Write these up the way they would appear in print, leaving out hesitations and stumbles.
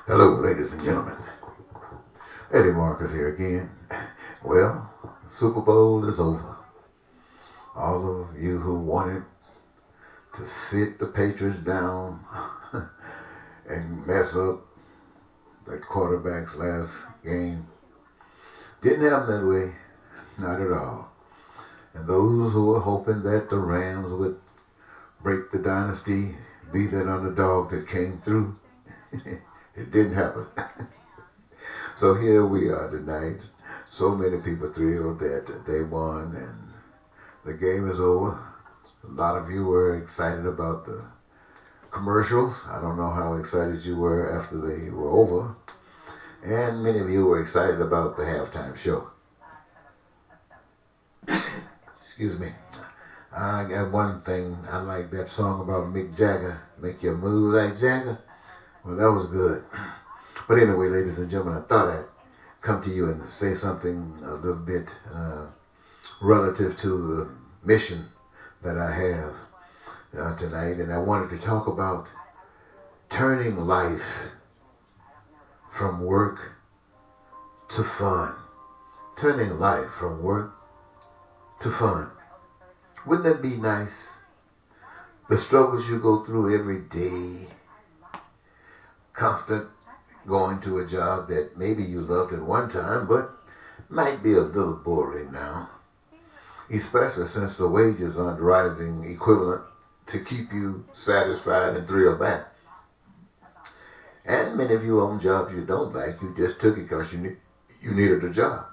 Hello, ladies and gentlemen. Eddie Marcus here again. Well, Super Bowl is over. All of you who wanted to sit the Patriots down and mess up the quarterback's last game didn't happen that way. Not at all. And those who were hoping that the Rams would break the dynasty, be that underdog that came through, it didn't happen. So here we are tonight. So many people thrilled that they won and the game is over. A lot of you were excited about the commercials. I don't know how excited you were after they were over. And many of you were excited about the halftime show. Excuse me. I got one thing. I like that song about Mick Jagger. Make you move like Jagger. Well, that was good. But anyway, ladies and gentlemen, I thought I'd come to you and say something a little bit relative to the mission that I have tonight. And I wanted to talk about turning life from work to fun. Turning life from work to fun. Wouldn't that be nice? The struggles you go through every day, constant going to a job that maybe you loved at one time, but might be a little boring now, especially since the wages aren't rising equivalent to keep you satisfied and thrilled back. And many of you own jobs you don't like, you just took it because you needed a job.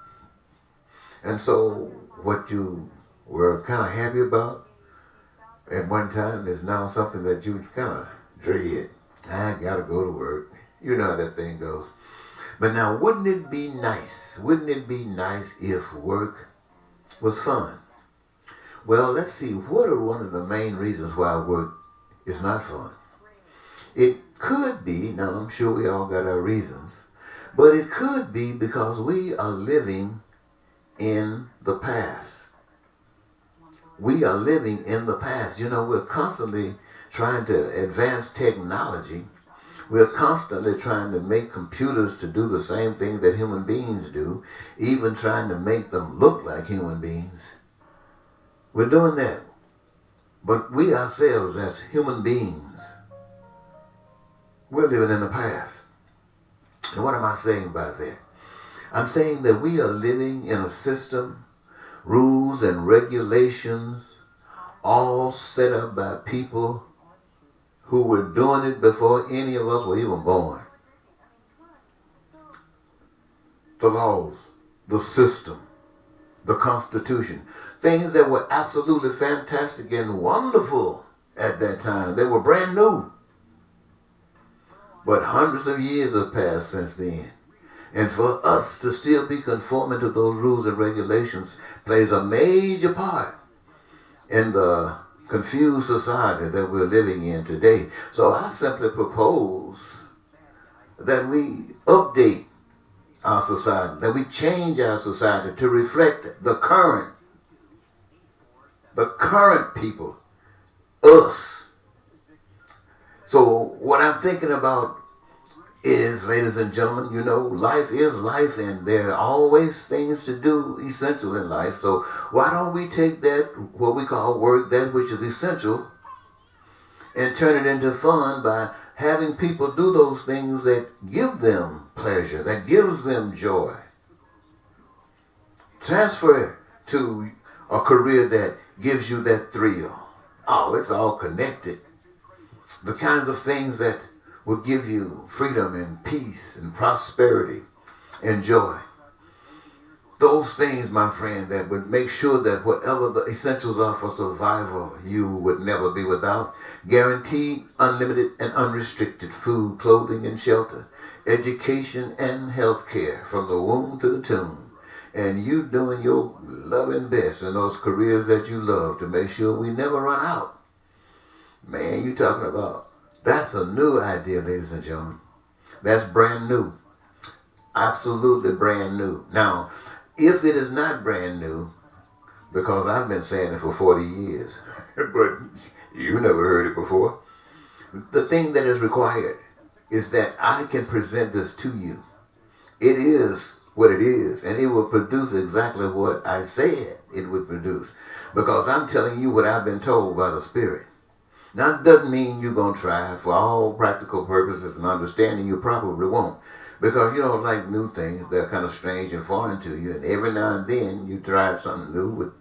And so what you were kind of happy about at one time is now something that you kind of dread. I gotta go to work. You know how that thing goes. But now, wouldn't it be nice? Wouldn't it be nice if work was fun? Well, let's see. What are one of the main reasons why work is not fun? It could be, now I'm sure we all got our reasons, but it could be because we are living in the past. We are living in the past. You know, we're constantly trying to advance technology. We're constantly trying to make computers to do the same thing that human beings do, even trying to make them look like human beings. We're doing that. But we ourselves as human beings, we're living in the past. And what am I saying by that? I'm saying that we are living in a system, rules and regulations, all set up by people who were doing it before any of us were even born. The laws, the system, the Constitution, things that were absolutely fantastic and wonderful at that time. They were brand new. But hundreds of years have passed since then. And for us to still be conforming to those rules and regulations plays a major part in the confused society that we're living in today. So I simply propose that we update our society, that we change our society to reflect the current people, us. So what I'm thinking about is, ladies and gentlemen, you know, life is life and there are always things to do essential in life. So why don't we take that, what we call work, that which is essential, and turn it into fun by having people do those things that give them pleasure, that gives them joy. Transfer it to a career that gives you that thrill. Oh, it's all connected. The kinds of things that will give you freedom and peace and prosperity and joy. Those things, my friend, that would make sure that whatever the essentials are for survival, you would never be without. Guaranteed unlimited and unrestricted food, clothing, and shelter, education and health care from the womb to the tomb. And you doing your loving best in those careers that you love to make sure we never run out. Man, you talking about, that's a new idea, ladies and gentlemen. That's brand new. Absolutely brand new. Now, if it is not brand new, because I've been saying it for 40 years, but you never heard it before, the thing that is required is that I can present this to you. It is what it is, and it will produce exactly what I said it would produce, because I'm telling you what I've been told by the Spirit. Now, it doesn't mean you're going to try. For all practical purposes and understanding, you probably won't, because you don't like new things. They're kind of strange and foreign to you, and every now and then you try something new with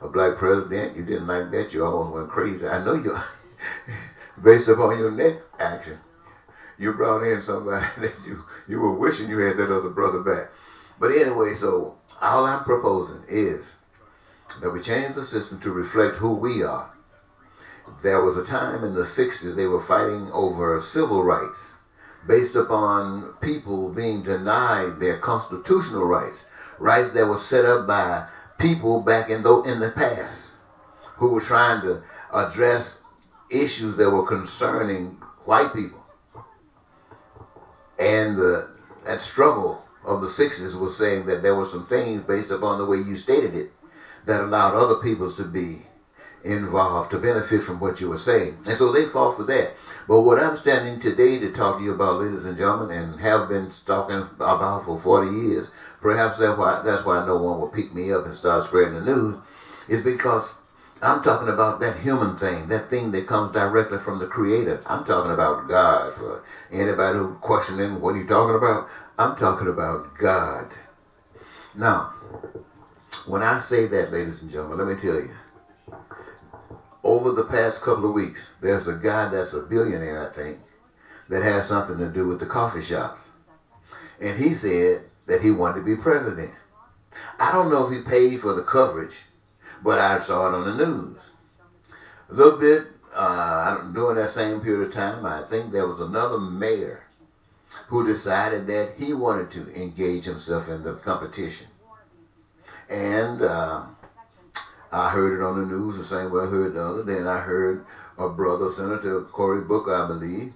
a black president. You didn't like that, you almost went crazy. I know you, based upon your next action, you brought in somebody that you were wishing you had that other brother back. But anyway, so all I'm proposing is that we change the system to reflect who we are. There was a time in the 60s they were fighting over civil rights based upon people being denied their constitutional rights, rights that were set up by people back in the past who were trying to address issues that were concerning white people. And that struggle of the 60s was saying that there were some things based upon the way you stated it that allowed other peoples to be involved, to benefit from what you were saying. And so they fought for that. But what I'm standing today to talk to you about, ladies and gentlemen, and have been talking about for 40 years, perhaps that's why no one will pick me up and start spreading the news, is because I'm talking about that human thing, that thing that comes directly from the Creator. I'm talking about God. For anybody who's questioning what are you talking about, I'm talking about God. Now, when I say that, ladies and gentlemen, let me tell you, over the past couple of weeks, there's a guy that's a billionaire, I think, that has something to do with the coffee shops. And he said that he wanted to be president. I don't know if he paid for the coverage, but I saw it on the news. A little bit, during that same period of time, I think there was another mayor who decided that he wanted to engage himself in the competition. And I heard it on the news the same way I heard the other. Then I heard a brother, Senator Cory Booker, I believe,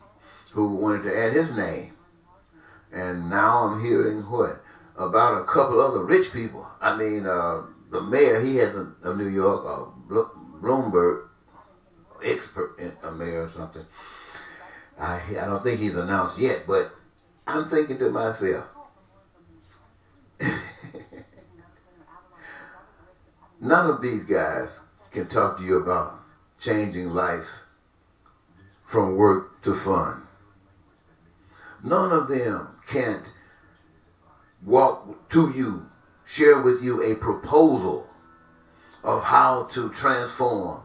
who wanted to add his name. And now I'm hearing what? About a couple other rich people. I mean, the mayor, he has a New York, Bloomberg, expert a mayor or something. I don't think he's announced yet, but I'm thinking to myself, none of these guys can talk to you about changing life from work to fun. None of them can't walk to you, share with you a proposal of how to transform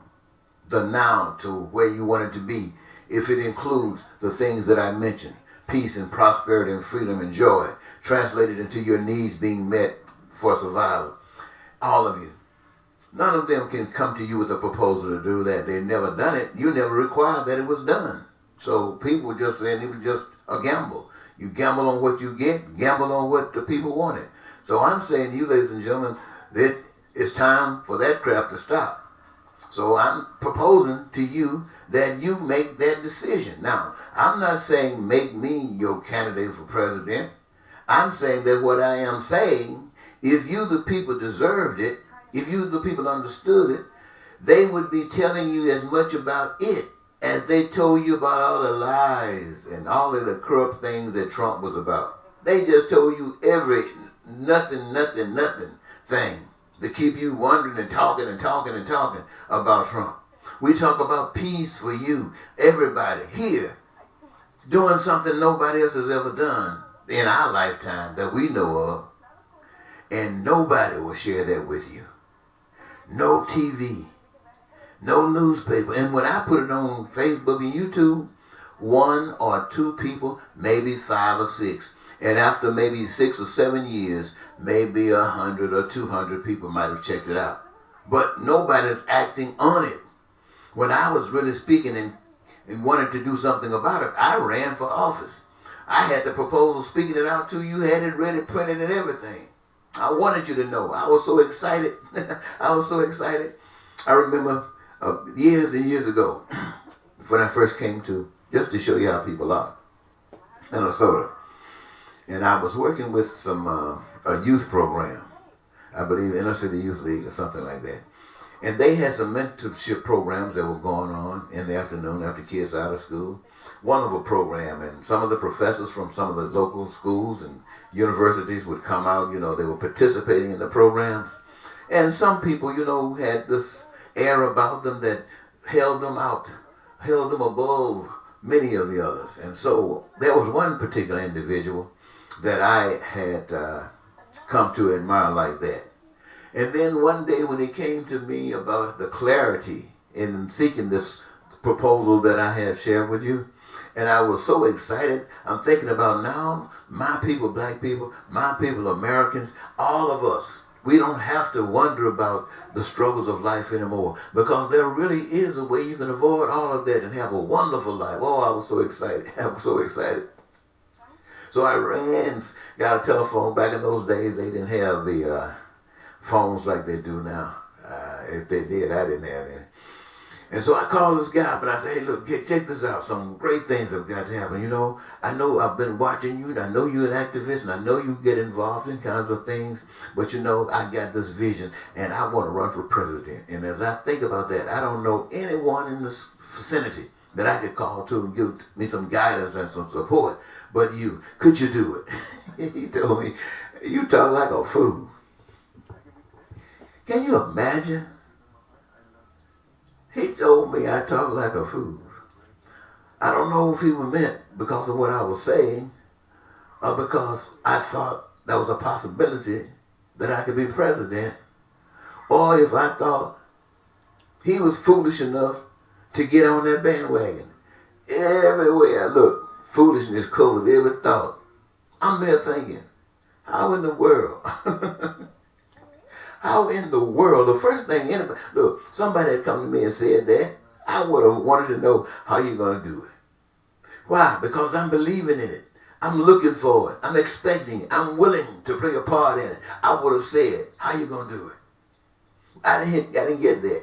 the now to where you want it to be, if it includes the things that I mentioned: peace and prosperity and freedom and joy, translated into your needs being met for survival. All of you. None of them can come to you with a proposal to do that. They've never done it. You never required that it was done. So people just saying it was just a gamble. You gamble on what you get, gamble on what the people wanted. So I'm saying to you, ladies and gentlemen, that it's time for that crap to stop. So I'm proposing to you that you make that decision. Now, I'm not saying make me your candidate for president. I'm saying that what I am saying, if you the people deserved it, if you the people understood it, they would be telling you as much about it as they told you about all the lies and all of the corrupt things that Trump was about. They just told you every nothing thing to keep you wondering and talking about Trump. We talk about peace for you, everybody here, doing something nobody else has ever done in our lifetime that we know of, and nobody will share that with you. No TV, no newspaper. And when I put it on Facebook and YouTube, 1 or 2 people, maybe 5 or 6. And after maybe 6 or 7 years, maybe 100 or 200 people might have checked it out. But nobody's acting on it. When I was really speaking and wanted to do something about it, I ran for office. I had the proposal, speaking it out to you, had it ready, printed and everything. I wanted you to know. I was so excited. I was so excited. I remember years and years ago when I first came to, just to show you how people are, Minnesota. And I was working with some a youth program. I believe Inner City Youth League or something like that. And they had some mentorship programs that were going on in the afternoon after kids out of school. Wonderful program, and some of the professors from some of the local schools and universities would come out. They were participating in the programs. And some people, had this air about them that held them out, held them above many of the others. And so there was one particular individual that I had come to admire like that. And then one day when he came to me about the clarity in seeking this proposal that I had shared with you, and I was so excited, I'm thinking about now, my people, black people, my people, Americans, all of us, we don't have to wonder about the struggles of life anymore, because there really is a way you can avoid all of that and have a wonderful life. Oh, I was so excited. I was so excited. So I ran, got a telephone. Back in those days, they didn't have the phones like they do now. If they did, I didn't have any. And so I called this guy up and I said, hey, look, check this out. Some great things have got to happen. I know I've been watching you, and I know you're an activist, and I know you get involved in kinds of things, but I got this vision, and I want to run for president. And as I think about that, I don't know anyone in this vicinity that I could call to and give me some guidance and some support, but you. Could you do it? He told me, you talk like a fool. Can you imagine? He told me I talk like a fool. I don't know if he was meant because of what I was saying, or because I thought that was a possibility that I could be president, or if I thought he was foolish enough to get on that bandwagon. Everywhere I look, foolishness covers every thought. I'm there thinking, how in the world? How in the world? The first thing somebody had come to me and said that, I would have wanted to know how you're going to do it. Why? Because I'm believing in it. I'm looking for it. I'm expecting it. I'm willing to play a part in it. I would have said, how you going to do it? I didn't get that.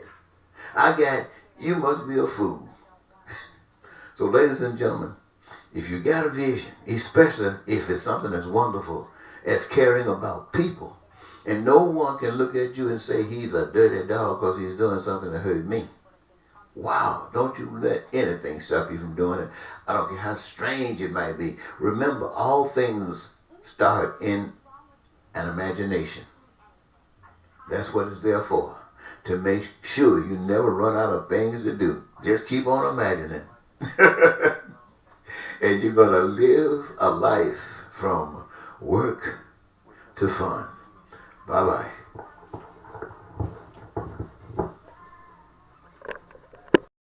I got, you must be a fool. So ladies and gentlemen, if you got a vision, especially if it's something that's wonderful, as caring about people, and no one can look at you and say he's a dirty dog because he's doing something to hurt me. Wow, don't you let anything stop you from doing it. I don't care how strange it might be. Remember, all things start in an imagination. That's what it's there for. To make sure you never run out of things to do. Just keep on imagining. And you're going to live a life from work to fun. Bye-bye.